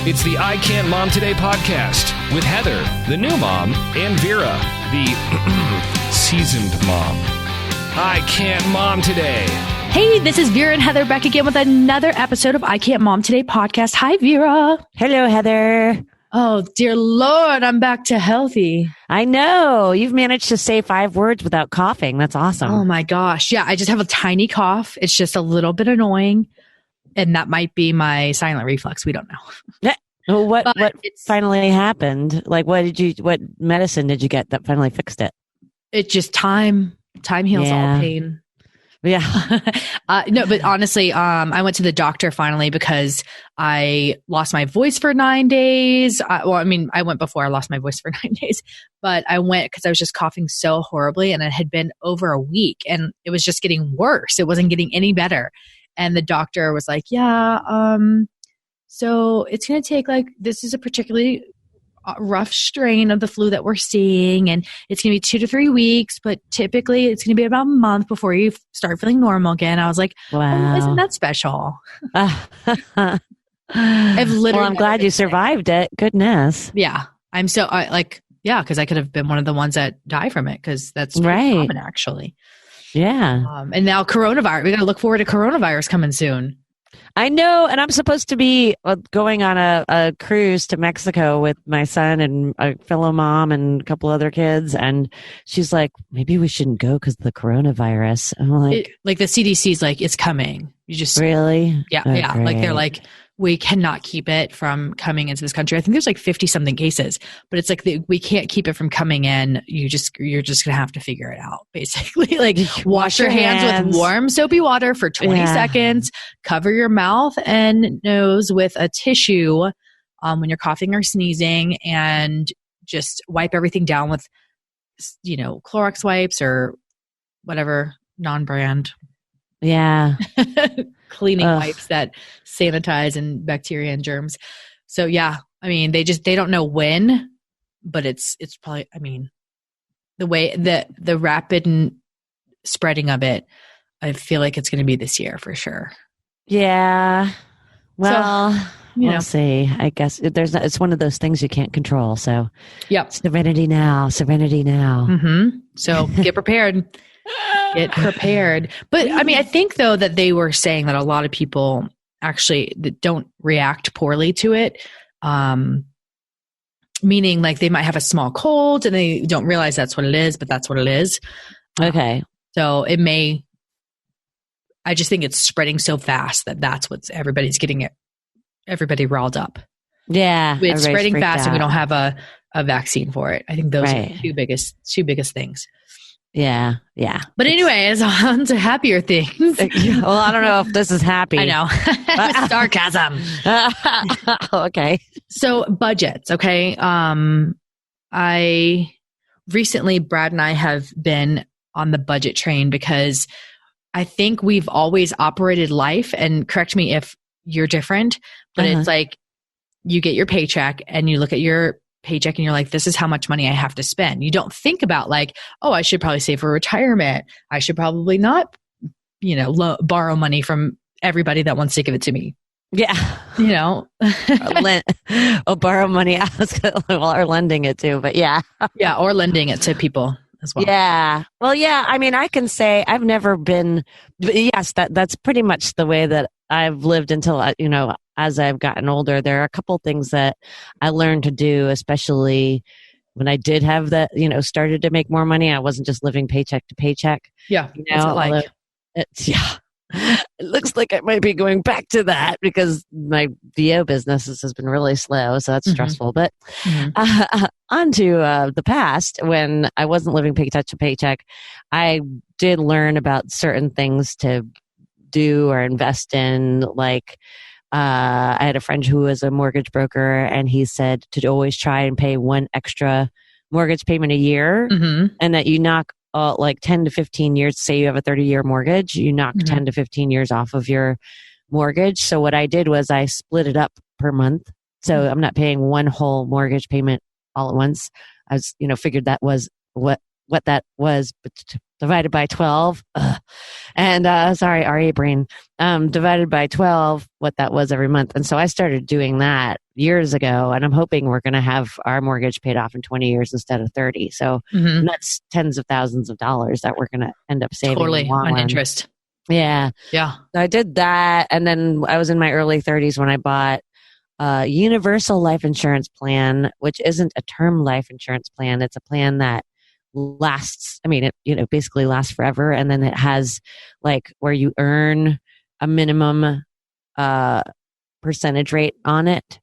It's the I Can't Mom Today podcast with Heather, the new mom, and Vera, the seasoned mom. I Can't Mom Today. Hey, this is Vera and Heather back again with another episode of I Can't Mom Today podcast. Hi, Vera. Hello, Heather. Oh, dear Lord, I'm back to healthy. I know. You've managed to say 5 words without coughing. That's awesome. Oh, my gosh. Yeah, I just have a tiny cough. It's just a little bit annoying. And that might be my silent reflux. We don't know. Well, what finally happened? Like, what medicine did you get that finally fixed it? It just time heals all pain. Yeah. No, but honestly, I went to the doctor finally because I lost my voice for 9 days. I went before I lost my voice for 9 days, but I went because I was just coughing so horribly and it had been over a week and it was just getting worse. It wasn't getting any better. And the doctor was like, so it's going to take this is a particularly rough strain of the flu that we're seeing. And it's going to be 2 to 3 weeks, but typically it's going to be about a month before you start feeling normal again. I was like, wow, isn't that special? Well, I'm glad you survived it. Goodness. Yeah. I'm so because I could have been one of the ones that die from it because that's pretty common actually. Yeah. And now coronavirus, we got to look forward to coronavirus coming soon. I know. And I'm supposed to be going on a cruise to Mexico with my son and a fellow mom and a couple other kids. And she's like, maybe we shouldn't go because of the coronavirus. I'm like, the CDC's like, it's coming. You just really? Yeah. Oh, yeah. Great. Like they're like, we cannot keep it from coming into this country. I think there's 50 something cases, but it's like we can't keep it from coming in. You're just going to have to figure it out basically. Like wash your hands with warm soapy water for 20 seconds, cover your mouth and nose with a tissue when you're coughing or sneezing, and just wipe everything down with, Clorox wipes or whatever non-brand. Yeah. Cleaning wipes that sanitize and bacteria and germs. So yeah, they don't know when, but it's probably, the way that the rapid spreading of it, I feel like it's going to be this year for sure. Yeah. Well, we'll see. I guess it's one of those things you can't control. So yep. Serenity now. Mm-hmm. So get prepared. Get prepared. But I think though that they were saying that a lot of people actually don't react poorly to it. Meaning they might have a small cold and they don't realize that's what it is, but that's what it is. Okay. So I just think it's spreading so fast that's what's everybody's getting everybody riled up. Yeah. It's spreading fast and we don't have a vaccine for it. I think those are the two biggest things. Yeah. Yeah. But anyways, on to happier things. Well, I don't know if this is happy. I know. Sarcasm. Okay. So budgets. Okay. I recently, Brad and I have been on the budget train because I think we've always operated life, and correct me if you're different, but it's like you get your paycheck and you look at your paycheck and you're like, this is how much money I have to spend. You don't think about I should probably save for retirement. I should probably not, borrow money from everybody that wants to give it to me. Yeah. Borrow money or lending it too, but yeah. Yeah. Or lending it to people as well. Yeah. Well, yeah. I can say I've never been, yes, that's pretty much the way that I've lived until, as I've gotten older. There are a couple things that I learned to do, especially when I did have that, started to make more money. I wasn't just living paycheck to paycheck. Yeah. It looks like I might be going back to that because my VO business has been really slow. So that's stressful. But on to the past, when I wasn't living paycheck to paycheck, I did learn about certain things to do or invest in. I had a friend who was a mortgage broker, and he said to always try and pay one extra mortgage payment a year, and that you knock 10 to 15 years, say you have a 30-year mortgage, you knock 10 to 15 years off of your mortgage. So what I did was I split it up per month. So I'm not paying one whole mortgage payment all at once. I was, figured that was what that was divided by 12. Ugh. And sorry, RA brain. Divided by 12, what that was every month. And so I started doing that years ago, and I'm hoping we're going to have our mortgage paid off in 20 years instead of 30. So that's tens of thousands of dollars that we're going to end up saving. Totally on interest. Yeah. Yeah. So I did that. And then I was in my early 30s when I bought a universal life insurance plan, which isn't a term life insurance plan. It's a plan that lasts. I mean, it basically lasts forever. And then it has like where you earn a minimum percentage rate on it.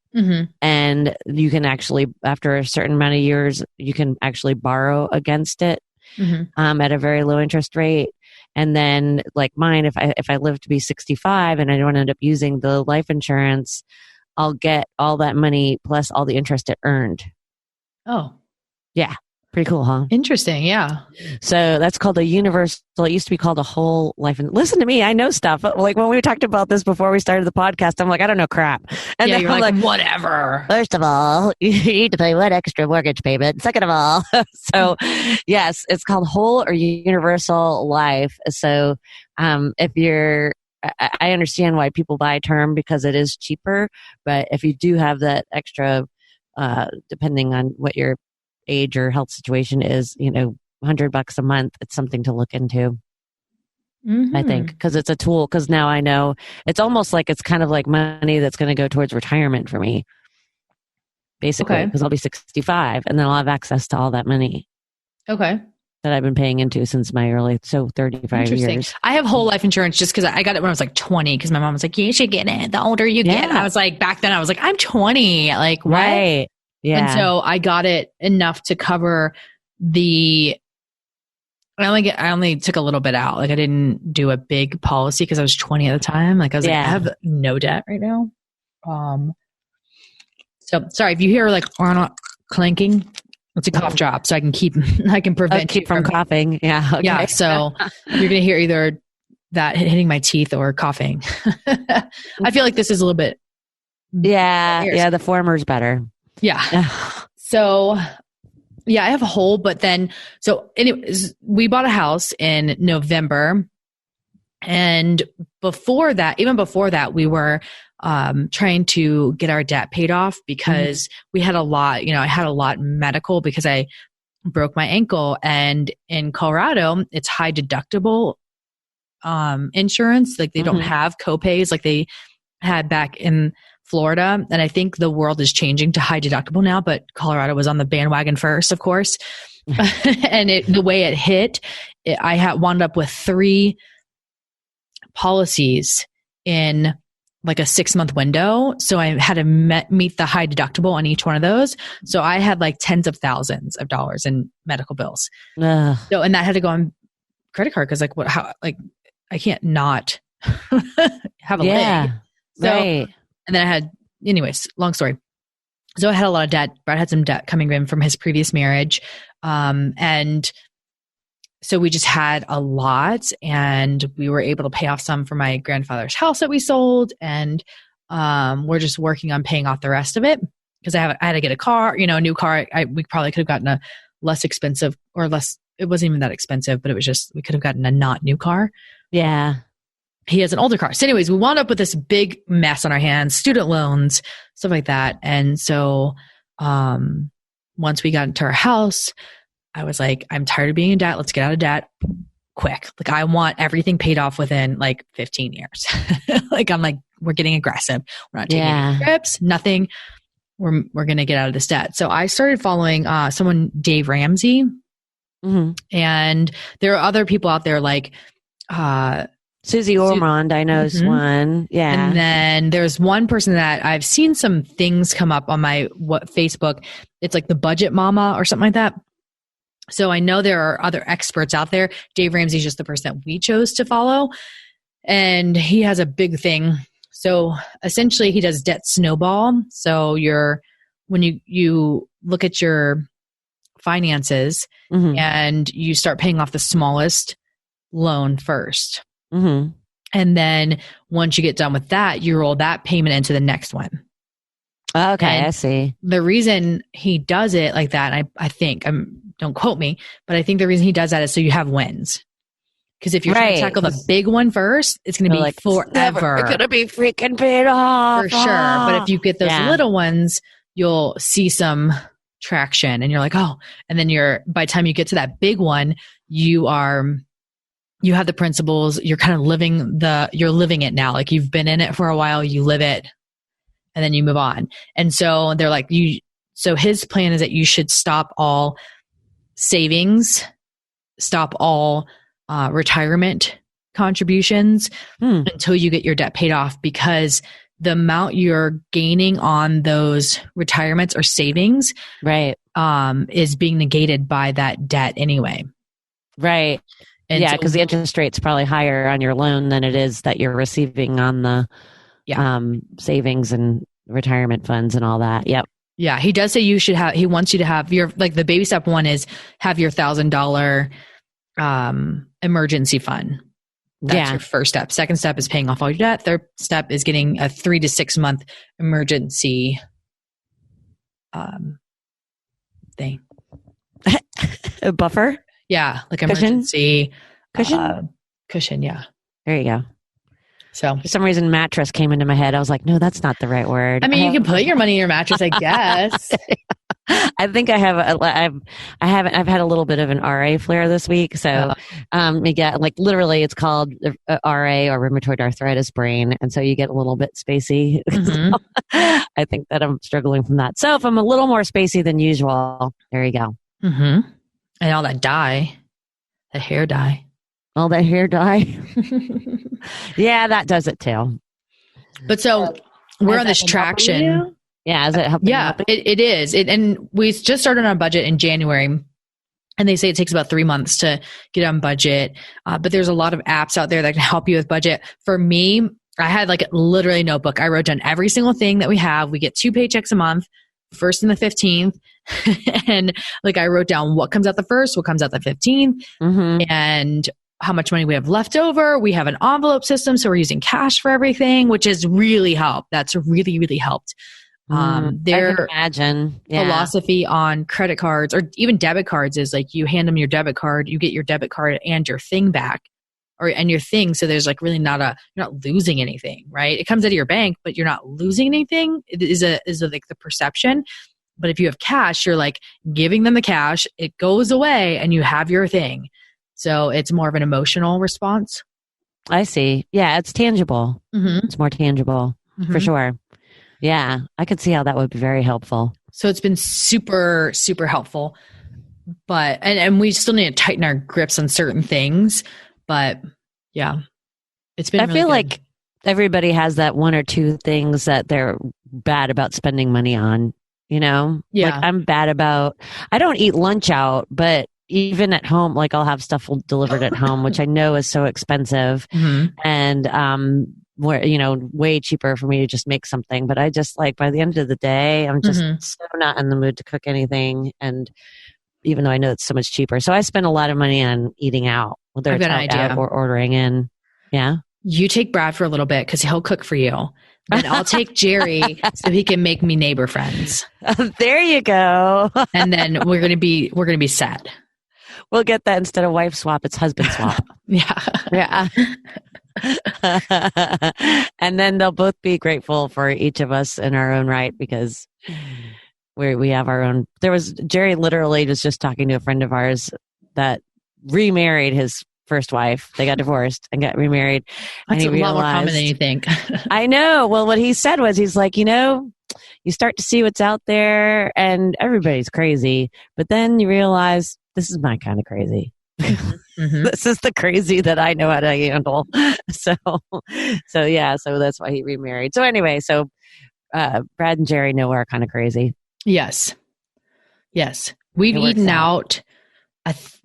And you can actually, after a certain amount of years, you can actually borrow against it at a very low interest rate. And then like mine, if I live to be 65 and I don't end up using the life insurance, I'll get all that money plus all the interest it earned. Oh. Yeah. Pretty cool, huh? Interesting. Yeah. So that's called a universal. It used to be called a whole life. And listen to me, I know stuff. Like when we talked about this before we started the podcast, I'm like, I don't know crap. And yeah, then you're I'm like, whatever. First of all, you need to pay one extra mortgage payment. Second of all, so yes, it's called whole or universal life. So if you're, I understand why people buy term because it is cheaper. But if you do have that extra, depending on what your age or health situation is, $100 a month, it's something to look into. I think because it's a tool. Because now I know it's almost like it's kind of like money that's going to go towards retirement for me, basically, because I'll be 65 and then I'll have access to all that money. Okay. That I've been paying into since my early, 35 years. I have whole life insurance just because I got it when I was like 20 because my mom was like, you should get it. The older you get. And I was like, back then I was like, I'm 20. Like, what? Right. Yeah. And so I got it enough to cover I only took a little bit out. Like I didn't do a big policy because I was 20 at the time. Like I was like, I have no debt right now. So sorry if you hear like clanking, it's a cough drop. So I can prevent keep from coughing. Yeah. Okay. Yeah. So you're going to hear either that hitting my teeth or coughing. I feel like this is a little bit. Yeah. Yeah. The former's better. Yeah. So yeah, I have a hole, but then, so anyways, we bought a house in November. And even before that, we were trying to get our debt paid off because we had a lot, I had a lot medical because I broke my ankle, and in Colorado, it's high deductible insurance. Like they don't have copays like they had back in Florida. And I think the world is changing to high deductible now, but Colorado was on the bandwagon first, of course. And the way it hit, I wound up with 3 policies in like a 6-month window. So I had to meet the high deductible on each one of those. So I had like tens of thousands of dollars in medical bills. So, and that had to go on credit card. Cause like I can't not have a leg. So, right. And then I had, anyways, long story. So I had a lot of debt. Brad had some debt coming in from his previous marriage. And so we just had a lot, and we were able to pay off some for my grandfather's house that we sold. And we're just working on paying off the rest of it because I had to get a car, a new car. We probably could have gotten a less expensive or less. It wasn't even that expensive, but it was just, we could have gotten a not new car. Yeah. He has an older car. So anyways, we wound up with this big mess on our hands, student loans, stuff like that. And so once we got into our house, I was like, I'm tired of being in debt. Let's get out of debt quick. Like I want everything paid off within like 15 years. Like I'm like, we're getting aggressive. We're not taking any trips, nothing. We're going to get out of this debt. So I started following someone, Dave Ramsey. And there are other people out there like Susie Ormond, I know is one. Yeah. And then there's one person that I've seen some things come up on my Facebook. It's like the Budget Mama or something like that. So I know there are other experts out there. Dave Ramsey's just the person that we chose to follow. And he has a big thing. So essentially he does debt snowball. So when you look at your finances and you start paying off the smallest loan first. And then once you get done with that, you roll that payment into the next one. Okay, I see. The reason he does it like that, and I think I'm don't quote me, but I think the reason he does that is so you have wins. Because if you're trying to tackle the big one first, it's going to be like forever. It's going to be freaking paid off. For sure. But if you get those little ones, you'll see some traction and you're like, oh, and then by the time you get to that big one, you have the principles, you're kind of you're living it now. Like you've been in it for a while, you live it, and then you move on. And so they're like, so his plan is that you should stop all savings, stop all retirement contributions until you get your debt paid off, because the amount you're gaining on those retirements or savings is being negated by that debt anyway. Right. And because the interest rate's probably higher on your loan than it is that you're receiving on the savings and retirement funds and all that. Yep. Yeah. He does say he wants you to have your, like the baby step one is have your $1,000 emergency fund. That's your first step. Second step is paying off all your debt. Third step is getting a 3 to 6 month emergency thing. A buffer? Yeah, like emergency cushion. Yeah. There you go. So for some reason, mattress came into my head. I was like, no, that's not the right word. I mean, you can put your money in your mattress, I guess. I think I've had a little bit of an RA flare this week. So, you get like literally it's called RA or rheumatoid arthritis brain. And so you get a little bit spacey. So, I think that I'm struggling from that. So if I'm a little more spacey than usual, there you go. Mm-hmm. And all that dye, the hair dye. All that hair dye. Yeah, that does it too. But so we're on this traction. Yeah, is it helping? Yeah, it is. And we just started on a budget in January, and they say it takes about 3 months to get on budget. But there's a lot of apps out there that can help you with budget. For me, I had like literally a notebook. I wrote down every single thing that we have. We get 2 paychecks a month, first and the 15th. And like I wrote down what comes out the first, what comes out the 15th, and how much money we have left over. We have an envelope system, so we're using cash for everything, which has really helped. That's really, really helped. Their philosophy on credit cards or even debit cards is like you hand them your debit card, you get your debit card and your thing back, and your thing. So there's like really you're not losing anything, right? It comes out of your bank, but you're not losing anything. It is like the perception. But if you have cash, you're like giving them the cash, it goes away and you have your thing. So it's more of an emotional response. I see. Yeah, it's tangible. It's more tangible for sure. Yeah, I could see how that would be very helpful. So it's been super, super helpful. But, and we still need to tighten our grips on certain things. But yeah, it's been I feel like everybody has that 1 or 2 things that they're bad about spending money on, you know? Yeah. Like I'm bad about, I don't eat lunch out, but even at home, like I'll have stuff delivered at home, which I know is so expensive and where, you know, way cheaper for me to just make something. But I just like by the end of the day, I'm just so not in the mood to cook anything. And even though I know it's so much cheaper. So I spend a lot of money on eating out, whether it's out or ordering in. Yeah. You take Brad for a little bit because he'll cook for you. Then I'll take Jerry so he can make me neighbor friends. There you go. And then we're gonna be set. We'll get that instead of wife swap, it's husband swap. Yeah. And then they'll both be grateful for each of us in our own right because we have our own. Jerry literally was just talking to a friend of ours that remarried his first wife. They got divorced and got remarried. That's a lot more common than you think. I know. Well, what he said was, he's like, you know, you start to see what's out there and everybody's crazy, but then you realize this is my kind of crazy. This is the crazy that I know how to handle. So that's why he remarried. So anyway, Brad and Jerry know we're kind of crazy. Yes. We've eaten out.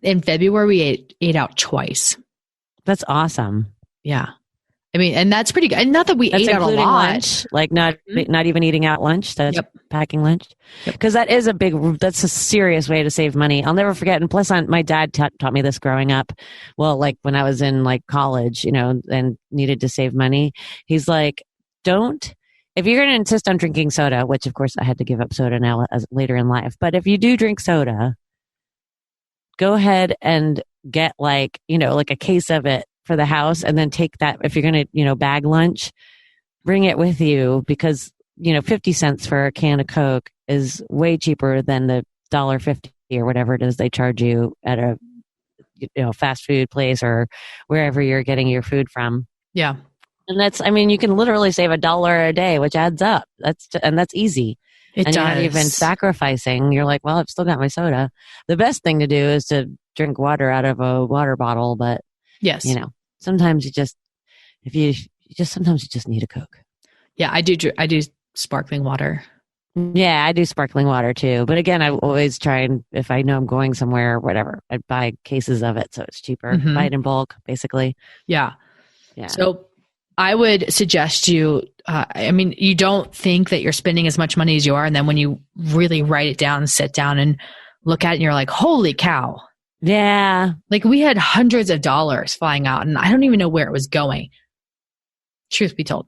In February, we ate out twice. That's awesome. Yeah. I mean, and that's pretty good. And not that we ate out a lot. Lunch, like not even eating out lunch. That's packing lunch. Because that's a serious way to save money. I'll never forget. And plus, my dad taught me this growing up. Well, like when I was in like college, you know, and needed to save money. He's like, if you're going to insist on drinking soda, which of course I had to give up soda now later in life. But if you do drink soda, go ahead and get like a case of it for the house, and then take that, if you're going to, bag lunch, bring it with you, because 50 cents for a can of Coke is way cheaper than the $1.50 or whatever it is they charge you at a fast food place or wherever you're getting your food from. Yeah. And you can literally save $1 a day, which adds up. That's easy. It does. You're not even sacrificing. You're like, well, I've still got my soda. The best thing to do is to drink water out of a water bottle. But yes, sometimes sometimes you just need a Coke. Yeah, I do sparkling water. Yeah, I do sparkling water too. But again, I always try, and if I know I'm going somewhere or whatever, I buy cases of it so it's cheaper. Mm-hmm. Buy it in bulk, basically. Yeah. So I would suggest you, you don't think that you're spending as much money as you are. And then when you really write it down, sit down and look at it, and you're like, holy cow. Yeah. Like we had hundreds of dollars flying out, and I don't even know where it was going. Truth be told.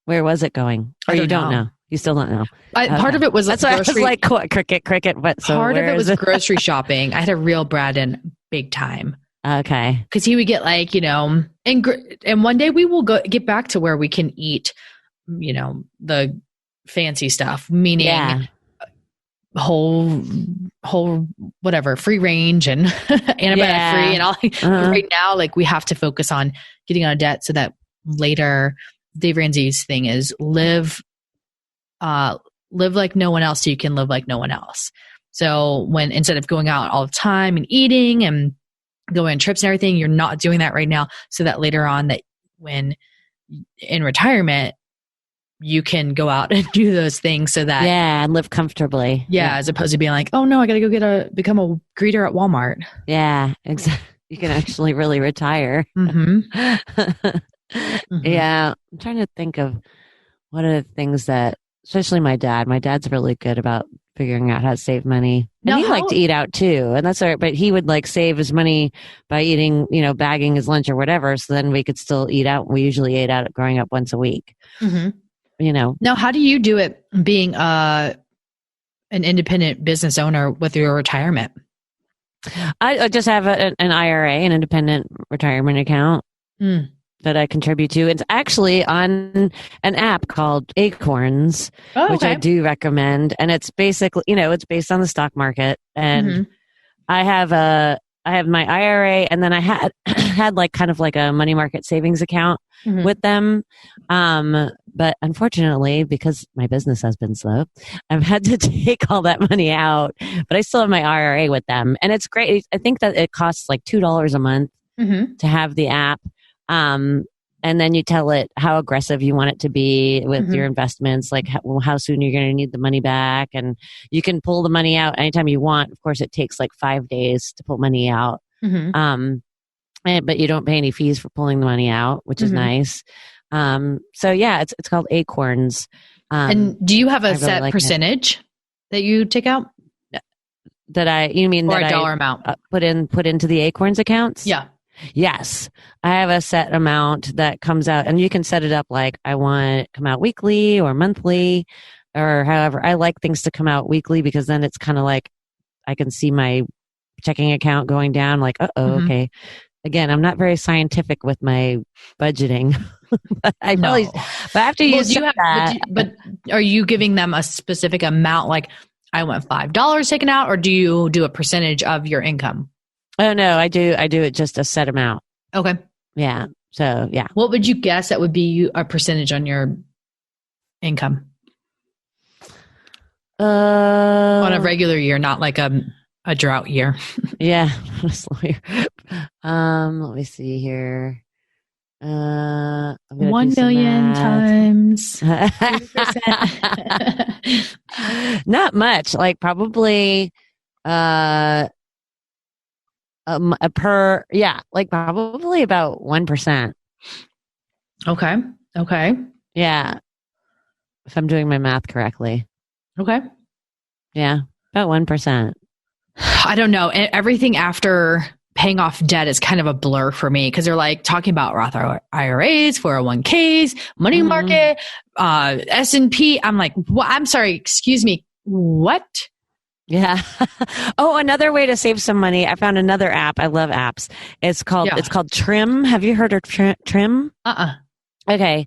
Where was it going? Or you don't know? You still don't know? Part of it was that's why I was like, cricket. But so part of it was grocery shopping. I had to reel Brad in big time. Okay. Because he would get like, and one day we will get back to where we can eat, the fancy stuff, meaning whole whatever, free range and antibiotic free and all. Right now, like we have to focus on getting out of debt so that later. Dave Ramsey's thing is live like no one else so you can live like no one else. So when instead of going out all the time and eating and going on trips and everything, you're not doing that right now, so that later on, that when in retirement, you can go out and do those things so that and live comfortably. Yeah, as opposed to being like, oh no, I got to go become a greeter at Walmart. Yeah, exactly. You can actually really retire. Mm-hmm. Yeah, I'm trying to think of what are the things that, especially my dad's really good about figuring out how to save money. And he liked to eat out too, and that's all right, but he would like save his money by eating, bagging his lunch or whatever, so then we could still eat out. We usually ate out growing up once a week. Now how do you do it being an independent business owner with your retirement? I just have an IRA, an independent retirement account. That I contribute to. It's actually on an app called Acorns, which I do recommend. And it's basically, it's based on the stock market. And I have my IRA, and then I had like kind of like a money market savings account with them. But unfortunately, because my business has been slow, I've had to take all that money out, but I still have my IRA with them. And it's great. I think that it costs like $2 a month to have the app. And then you tell it how aggressive you want it to be with your investments, like how soon you're going to need the money back. And you can pull the money out anytime you want. Of course, it takes like 5 days to pull money out. But you don't pay any fees for pulling the money out, which is nice. So yeah, it's called Acorns. And do you have a set percentage that you take out? That a dollar amount put into the Acorns accounts? Yeah. Yes, I have a set amount that comes out, and you can set it up like I want it to come out weekly or monthly or however. I like things to come out weekly because then it's kind of like I can see my checking account going down like, okay. Again, I'm not very scientific with my budgeting. But after you said that. But are you giving them a specific amount? Like I want $5 taken out, or do you do a percentage of your income? Oh no, I do it just a set amount. Okay. Yeah. So yeah. What would you guess that would be a percentage on your income? On a regular year, not like a drought year. Yeah. Let me see here. 1 million times. Not much. Like probably like probably about 1%. Okay. Yeah. If I'm doing my math correctly. Okay. Yeah. About 1%. I don't know. Everything after paying off debt is kind of a blur for me because they're like talking about Roth IRAs, 401ks, money market, S&P. I'm like, I'm sorry, excuse me. What? Yeah. Oh, another way to save some money. I found another app. I love apps. It's called Trim. Have you heard of Trim? Okay.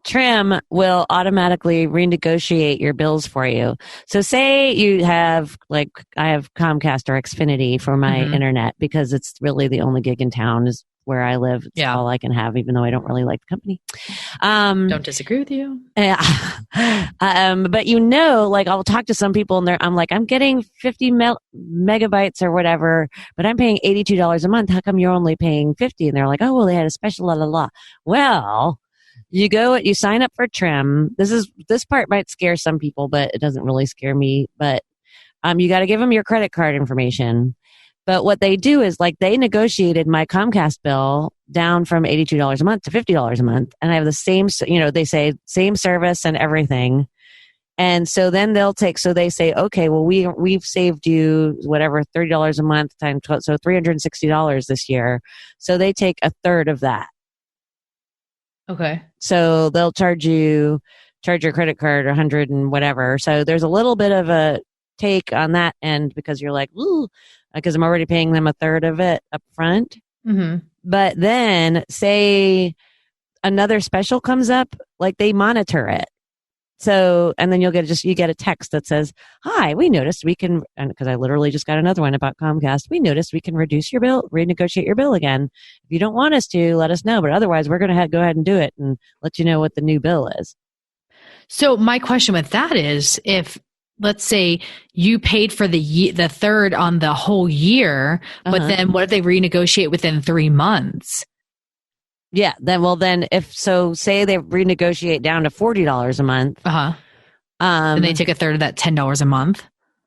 Trim will automatically renegotiate your bills for you. So say you have, like, I have Comcast or Xfinity for my internet because it's really the only gig in town is where I live. It's all I can have, even though I don't really like the company. Don't disagree with you. Yeah. But like I'll talk to some people and I'm like, I'm getting 50 megabytes or whatever, but I'm paying $82 a month. How come you're only paying 50? And they're like, oh, well, they had a special, la, la, la. Well, you sign up for Trim. This part might scare some people, but it doesn't really scare me. But, you got to give them your credit card information. But what they do is, like, they negotiated my Comcast bill down from $82 a month to $50 a month. And I have the same, they say same service and everything. And so then they say, okay, well, we've saved you whatever, $30 a month times 12, so $360 this year. So they take a third of that. Okay. So they'll charge your credit card 100 and whatever. So there's a little bit of a take on that end because you're like, ooh, because I'm already paying them a third of it up front. Mm-hmm. But then say another special comes up, like they monitor it. So, and then you get a text that says, hi, we noticed we can, and because I literally just got another one about Comcast, we noticed we can reduce your bill, renegotiate your bill again. If you don't want us to, let us know. But otherwise, we're going to go ahead and do it and let you know what the new bill is. So my question with that is, if let's say you paid for the third on the whole year, but then what if they renegotiate within 3 months? Yeah. Then say they renegotiate down to $40 a month. And they take a third of that $10 a month.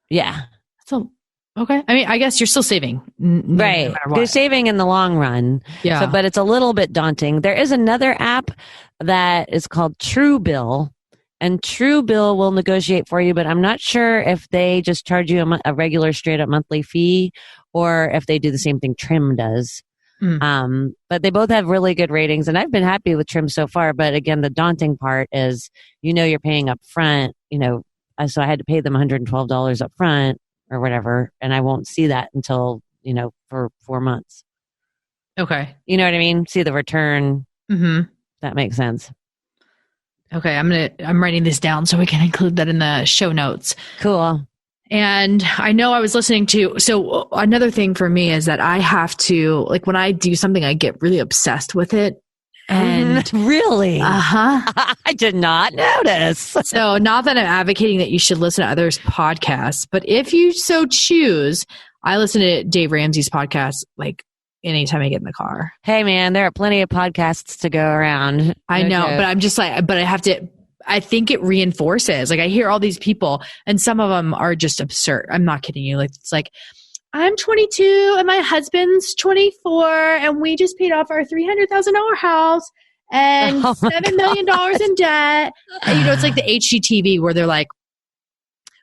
Yeah. So, okay. I mean, I guess you're still saving. Right. No, you're saving in the long run. Yeah. So, but it's a little bit daunting. There is another app that is called Truebill. And Truebill will negotiate for you, but I'm not sure if they just charge you a regular straight up monthly fee or if they do the same thing Trim does. But they both have really good ratings, and I've been happy with Trim so far. But again, the daunting part is, you're paying up front, so I had to pay them $112 up front or whatever, and I won't see that until, for 4 months. Okay. You know what I mean? See the return. Mm-hmm. That makes sense. Okay. I'm writing this down so we can include that in the show notes. Cool. And I know I was listening to, so another thing for me is that I have to, like, when I do something, I get really obsessed with it. And really? I did not notice. So not that I'm advocating that you should listen to others' podcasts, but if you so choose, I listen to Dave Ramsey's podcast, like, anytime I get in the car. Hey man, there are plenty of podcasts to go around. I know, but I'm just like, but I think it reinforces, like, I hear all these people and some of them are just absurd. I'm not kidding you. Like, it's like, I'm 22 and my husband's 24 and we just paid off our $300,000 house and $7 million in debt. And, it's like the HGTV where they're like,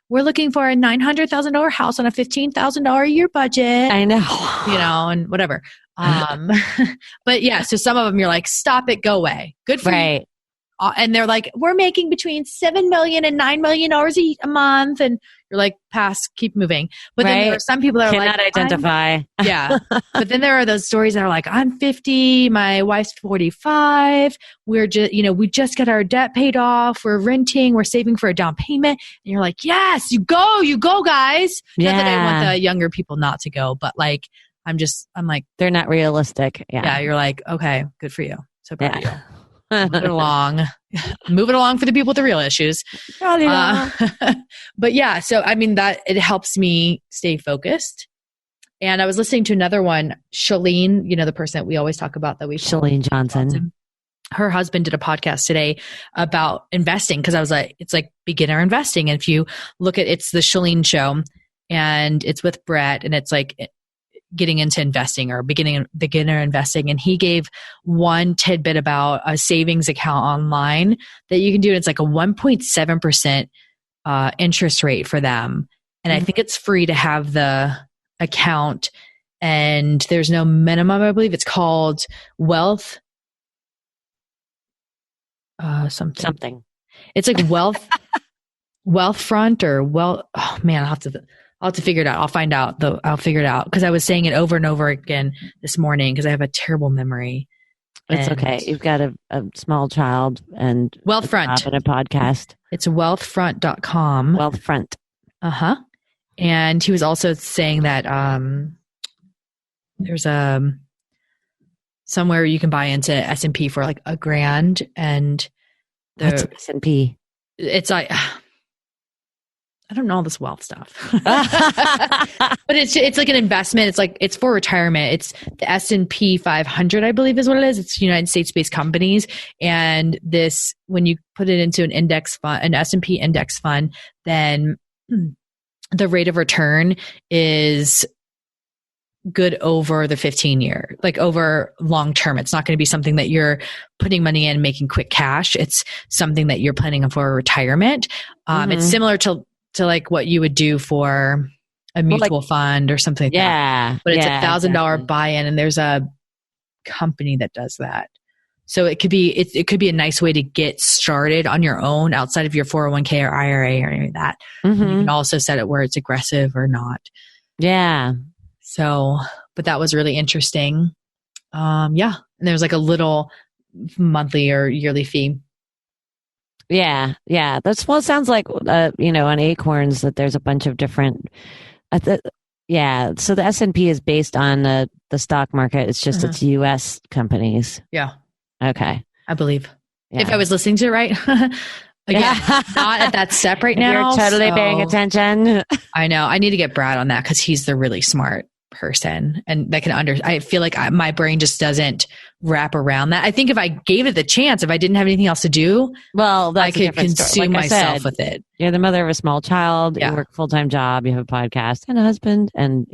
we're looking for a $900,000 house on a $15,000 a year budget. I know. And whatever. But yeah, so some of them you're like, stop it, go away. Good for you. And they're like, we're making between $7 million and $9 million a month. And you're like, pass, keep moving. But then there are some people that are cannot identify. Yeah. But then there are those stories that are like, I'm 50, my wife's 45. We're just, we just got our debt paid off. We're renting, we're saving for a down payment. And you're like, yes, you go, guys. Yeah. Not that I want the younger people not to go, but like, I'm like, they're not realistic. Yeah. You're like, okay, good for you. So proud of you. Move it along. Move it along for the people with the real issues. But yeah, so I mean that it helps me stay focused. And I was listening to another one, Shalene, the person that we always talk about Shalene Johnson. Her husband did a podcast today about investing because I was like, it's like beginner investing. And if you look at it's the Shalene show and it's with Brett and it's like getting into investing or beginner investing. And he gave one tidbit about a savings account online that you can do. And it's like a 1.7% interest rate for them. And I think it's free to have the account and there's no minimum. I believe it's called Wealth. Something. It's like Wealth. Wealthfront or oh man, I'll have to figure it out. I'll find out though. I'll figure it out because I was saying it over and over again this morning because I have a terrible memory. It's okay. You've got a small child and Wealthfront and a podcast. It's wealthfront.com. Wealthfront. Uh-huh. And he was also saying that there's somewhere you can buy into S&P for like $1,000 and What's S&P? It's like I don't know all this wealth stuff, but it's like an investment. It's for retirement. It's the S&P 500, I believe is what it is. It's United States based companies. And this, when you put it into an index fund, an S&P index fund, then the rate of return is good over the 15-year, like over long term. It's not going to be something that you're putting money in, making quick cash. It's something that you're planning for retirement. It's similar to like what you would do for a mutual fund or something like that. But it's $1,000 buy-in, and there's a company that does that. So it could be a nice way to get started on your own outside of your 401k or IRA or anything like that. You can also set it where it's aggressive or not. Yeah. So, but that was really interesting. And there's like a little monthly or yearly fee. Yeah. It sounds like, on Acorns that there's a bunch of different, so the S&P is based on the stock market. It's just, it's U.S. companies. Yeah. Okay. I believe. Yeah. If I was listening to it right. Again, not at that step right now. You're totally paying attention. I know. I need to get Brad on that because he's the really smart person and that can I feel like my brain just doesn't wrap around that. I think if I gave it the chance, if I didn't have anything else to do, well, that's I could consume myself with it. You're the mother of a small child. You work a full-time job. You have a podcast and a husband, and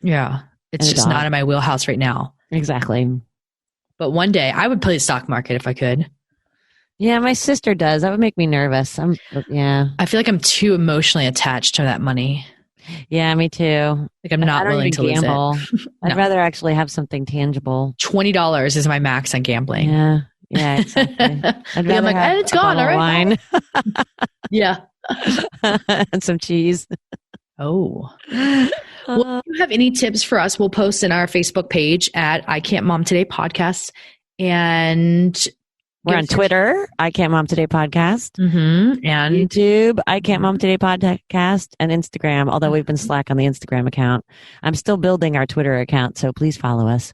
yeah, it's just not in my wheelhouse right now. Exactly. But one day I would play the stock market if I could. Yeah, my sister does. That would make me nervous. I feel like I'm too emotionally attached to that money. Yeah, me too. Like I'm not willing to gamble. Lose it. I'd rather actually have something tangible. $20 is my max on gambling. Yeah, exactly. I'd rather I'm like, it's gone. All right. Wine. Yeah. And some cheese. Oh. Well, if you have any tips for us, we'll post in our Facebook page at I Can't Mom Today Podcast. And we're on Twitter, I Can't Mom Today Podcast. And YouTube, I Can't Mom Today Podcast. And Instagram, although we've been slack on the Instagram account. I'm still building our Twitter account, so please follow us.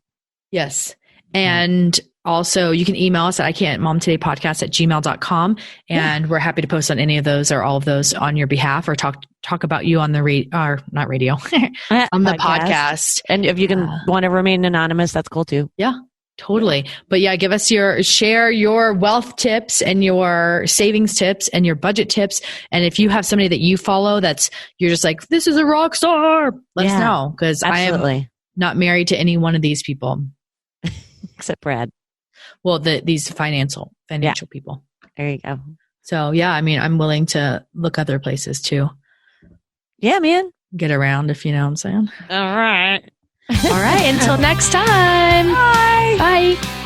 Yes. And also you can email us at I Can't Mom Today Podcast at gmail.com. And we're happy to post on any of those or all of those on your behalf or talk about you on the not radio, on the podcast. And if you can want to remain anonymous, that's cool too. Yeah. Totally. But give us share your wealth tips and your savings tips and your budget tips. And if you have somebody that you follow you're just like, this is a rock star, let us know. Because I am not married to any one of these people. Except Brad. Well, these financial people. There you go. So I'm willing to look other places too. Yeah, man. Get around if you know what I'm saying. All right. All right. Until next time. Bye. Bye.